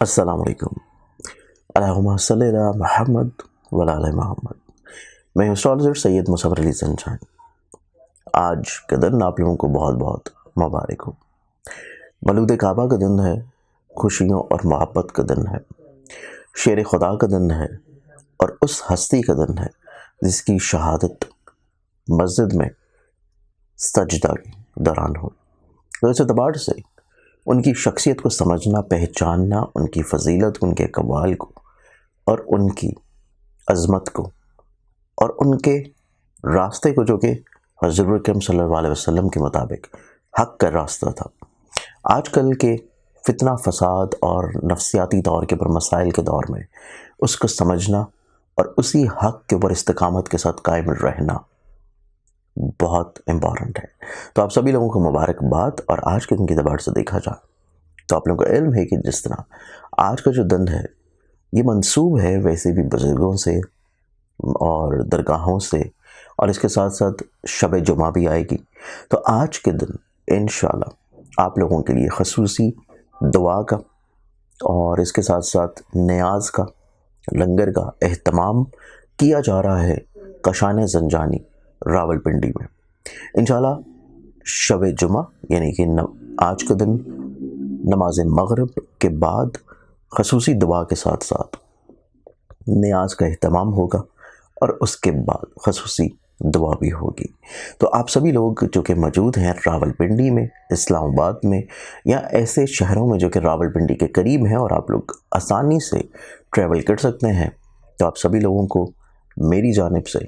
السلام علیکم۔ اللہم صلی علی محمد وعلی آل محمد۔ میں اسٹرالوجر سید مصور علی زنجان۔ آج کا دن آپ لوگوں کو بہت بہت مبارک ہو۔ مولود کعبہ کا دن ہے، خوشیوں اور محبت کا دن ہے، شیر خدا کا دن ہے، اور اس ہستی کا دن ہے جس کی شہادت مسجد میں سجدہ کے دوران ہو۔ تو اس اعتبار سے ان کی شخصیت کو سمجھنا، پہچاننا، ان کی فضیلت، ان کے اقوال کو اور ان کی عظمت کو اور ان کے راستے کو، جو کہ حضور اکرم صلی اللہ علیہ وسلم کے مطابق حق کا راستہ تھا۔ آج کل کے فتنہ فساد اور نفسیاتی طور کے پر مسائل کے دور میں اس کو سمجھنا اور اسی حق کے اوپر استقامت کے ساتھ قائم رہنا بہت امپورٹنٹ ہے۔ تو آپ سبھی لوگوں کو مبارکباد۔ اور آج کے دن کے اعتبار سے دیکھا جائے تو آپ لوگوں کو علم ہے کہ جس طرح آج کا جو دن ہے یہ منسوب ہے ویسے بھی بزرگوں سے اور درگاہوں سے، اور اس کے ساتھ ساتھ شب جمعہ بھی آئے گی۔ تو آج کے دن انشاءاللہ آپ لوگوں کے لیے خصوصی دعا کا اور اس کے ساتھ ساتھ نیاز کا، لنگر کا اہتمام کیا جا رہا ہے کشان زنجانی راولپنڈی میں۔ انشاءاللہ شب جمعہ یعنی کہ آج کا دن نماز مغرب کے بعد خصوصی دعا کے ساتھ ساتھ نیاز کا اہتمام ہوگا اور اس کے بعد خصوصی دعا بھی ہوگی۔ تو آپ سبھی لوگ جو کہ موجود ہیں راولپنڈی میں، اسلام آباد میں یا ایسے شہروں میں جو کہ راولپنڈی کے قریب ہیں اور آپ لوگ آسانی سے ٹریول کر سکتے ہیں، تو آپ سبھی لوگوں کو میری جانب سے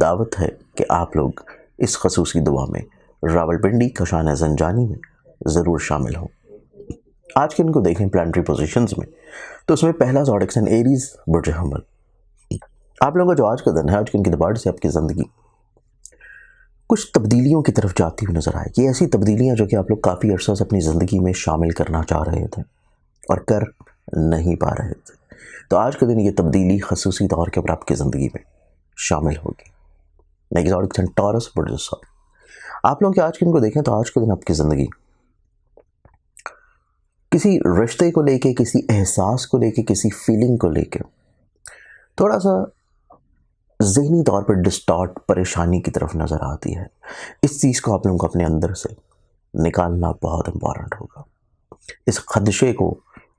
دعوت ہے کہ آپ لوگ اس خصوصی دعا میں راولپنڈی کشان زنجانی میں ضرور شامل ہوں۔ آج کے ان کو دیکھیں پلانٹری پوزیشنز میں، تو اس میں پہلا زوڈک سائن ایریز برج حمل۔ آپ لوگوں کا جو آج کا دن ہے، آج کے ان کے اعتبار سے آپ کی زندگی کچھ تبدیلیوں کی طرف جاتی ہوئی نظر آئے گی۔ ایسی تبدیلیاں جو کہ آپ لوگ کافی عرصہ سے اپنی زندگی میں شامل کرنا چاہ رہے تھے اور کر نہیں پا رہے تھے، تو آج کے دن یہ تبدیلی خصوصی طور کے اوپر آپ کی زندگی میں شامل ہوگی۔ نیکسٹ زوڈک سائن ٹورس برج سور۔ آپ لوگ کے آج کے ان کو دیکھیں تو آج کے دن آپ کی زندگی کسی رشتے کو لے کے، کسی احساس کو لے کے، کسی فیلنگ کو لے کے تھوڑا سا ذہنی طور پر ڈسٹارٹ، پریشانی کی طرف نظر آتی ہے۔ اس چیز کو آپ لوگوں کو اپنے اندر سے نکالنا بہت امپورٹنٹ ہوگا۔ اس خدشے کو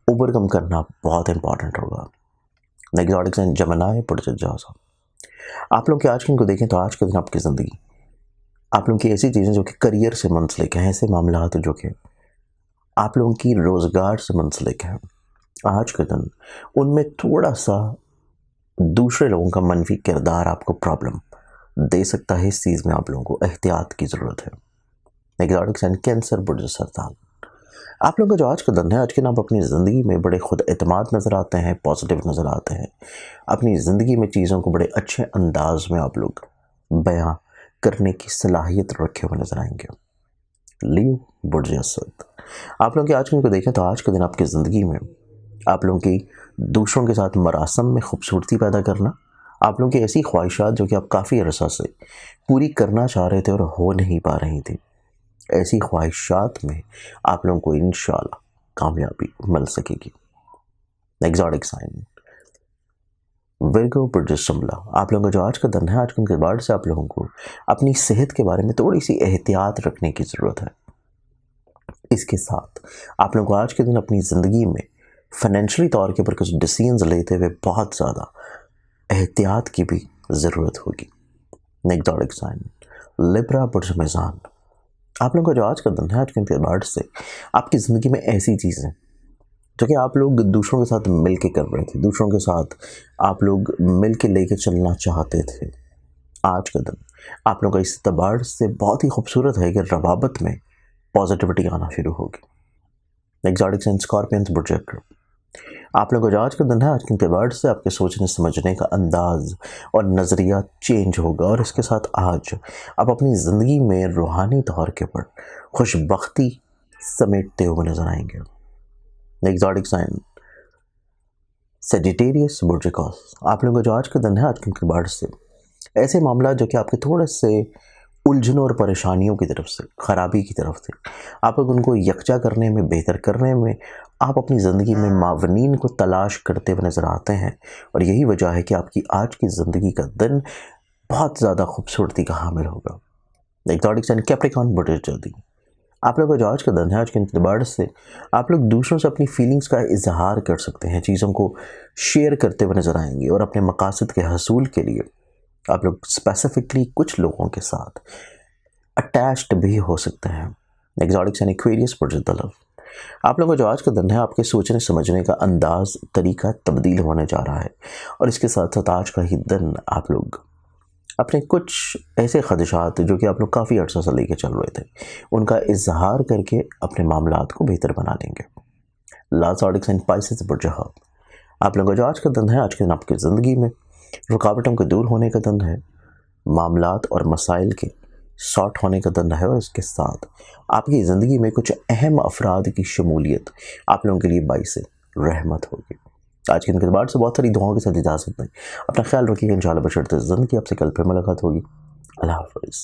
اوور کم کرنا بہت امپورٹنٹ ہوگا۔ نیکسٹ زوڈک سائن جمنائے برج جوزا۔ آپ لوگ کے آج کے ان کو دیکھیں تو آج کے دن آپ کی زندگی، آپ لوگوں کی ایسی چیزیں جو کہ کریئر سے منسلک ہیں، ایسے معاملات جو کہ آپ لوگوں کی روزگار سے منسلک ہیں، آج کا دن ان میں تھوڑا سا دوسرے لوگوں کا منفی کردار آپ کو پرابلم دے سکتا ہے۔ اس چیز میں آپ لوگوں کو احتیاط کی ضرورت ہے۔ نیکسٹ زوڈک سائن کینسر برج سرطان۔ آپ لوگوں کا جو آج کا دن ہے، آج کے دن آپ اپنی زندگی میں بڑے خود اعتماد نظر آتے ہیں، پازیٹیو نظر آتے ہیں، اپنی زندگی میں چیزوں کو بڑے اچھے انداز میں آپ لوگ بیان کرنے کی صلاحیت رکھے ہوئے نظر آئیں گے۔ لیو برج اسد۔ آپ لوگوں کے آج کو دیکھیں تو آج کے دن آپ کی زندگی میں آپ لوگوں کی دوسروں کے ساتھ مراسم میں خوبصورتی پیدا کرنا، آپ لوگوں کی ایسی خواہشات جو کہ آپ کافی عرصہ سے پوری کرنا چاہ رہے تھے اور ہو نہیں پا رہی تھی، ایسی خواہشات میں آپ لوگوں کو انشاءاللہ کامیابی مل سکے گی۔ نیکسٹ زوڈک سائن ورگو برج شملہ۔ آپ لوگوں کا جو آج کا دن ہے، آج کے بعد سے آپ لوگوں کو اپنی صحت کے بارے میں تھوڑی سی احتیاط رکھنے کی ضرورت ہے۔ اس کے ساتھ آپ لوگوں کو آج کے دن اپنی زندگی میں فائنینشلی طور کے پر کچھ ڈیسیژنز لیتے ہوئے بہت زیادہ احتیاط کی بھی ضرورت ہوگی۔ نیکسٹ زوڈک سائن لبرا برج میزان۔ آپ لوگوں کا جو آج کا دن ہے، آج کے اعتبار سے آپ کی زندگی میں ایسی چیزیں جو کہ آپ لوگ دوسروں کے ساتھ مل کے کر رہے تھے، دوسروں کے ساتھ آپ لوگ مل کے لے کے چلنا چاہتے تھے، آج کا دن آپ لوگوں کا اس اعتبار سے بہت ہی خوبصورت ہے کہ روابط میں پازیٹیوٹی آنا شروع ہوگی۔ نیکسٹ زوڈک سائن اسکارپینس برج اکرم۔ آپ لوگوں کا جو آج کا دن ہے، آج کے اعتبار سے آپ کے سوچنے سمجھنے کا انداز اور نظریہ چینج ہوگا، اور اس کے ساتھ آج آپ اپنی زندگی میں روحانی طور کے پر خوش بختی سمیٹتے ہوئے نظر آئیں گے۔ نیکسٹ زوڈک سائن سیجیٹیریس برج قوس۔ آپ لوگوں کا جو آج کا دن ہے، آج کے اعتبار سے ایسے معاملات جو کہ آپ کے تھوڑے سے الجھنوں اور پریشانیوں کی طرف سے، خرابی کی طرف سے، آپ لوگ ان کو یکجا کرنے میں، بہتر کرنے میں آپ اپنی زندگی میں معاونین کو تلاش کرتے ہوئے نظر آتے ہیں، اور یہی وجہ ہے کہ آپ کی آج کی زندگی کا دن بہت زیادہ خوبصورتی کا حامل ہوگا۔ ایگزوٹک سائن کیپریکان برٹش جلدی، آپ لوگوں کا جو آج کا دن ہے، آج کے اعتبار سے آپ لوگ دوسروں سے اپنی فیلنگز کا اظہار کر سکتے ہیں، چیزوں کو شیئر کرتے ہوئے نظر آئیں گے، اور اپنے مقاصد کے حصول کے لیے آپ لوگ اسپیسیفکلی کچھ لوگوں کے ساتھ اٹیچڈ بھی ہو سکتے ہیں۔ ایگزوٹک سائن ایکویریس برٹش طلب، آپ لوگوں کا جو آج کا دن ہے، آپ کے سوچنے سمجھنے کا انداز، طریقہ تبدیل ہونے جا رہا ہے، اور اس کے ساتھ ساتھ آج کا ہی دن آپ لوگ اپنے کچھ ایسے خدشات جو کہ آپ لوگ کافی عرصہ سے لے کے چل رہے تھے، ان کا اظہار کر کے اپنے معاملات کو بہتر بنا لیں گے۔ لاسٹ زوڈک سائن پائسس برٹش ہارٹ، آپ لوگوں کا جو آج کا دن ہے، آج کے دن آپ کی زندگی میں رکاوٹوں کے دور ہونے کا دن ہے، معاملات اور مسائل کے سارٹ ہونے کا دن ہے، اور اس کے ساتھ آپ کی زندگی میں کچھ اہم افراد کی شمولیت آپ لوگوں کے لیے باعث رحمت ہوگی۔ آج کے دن کے بعد سے بہت ساری دعاؤں کے ساتھ اجازت دیں، اپنا خیال رکھیے گا، انشاءاللہ بشرط زندگی آپ سے کل پھر ملاقات ہوگی۔ اللہ حافظ۔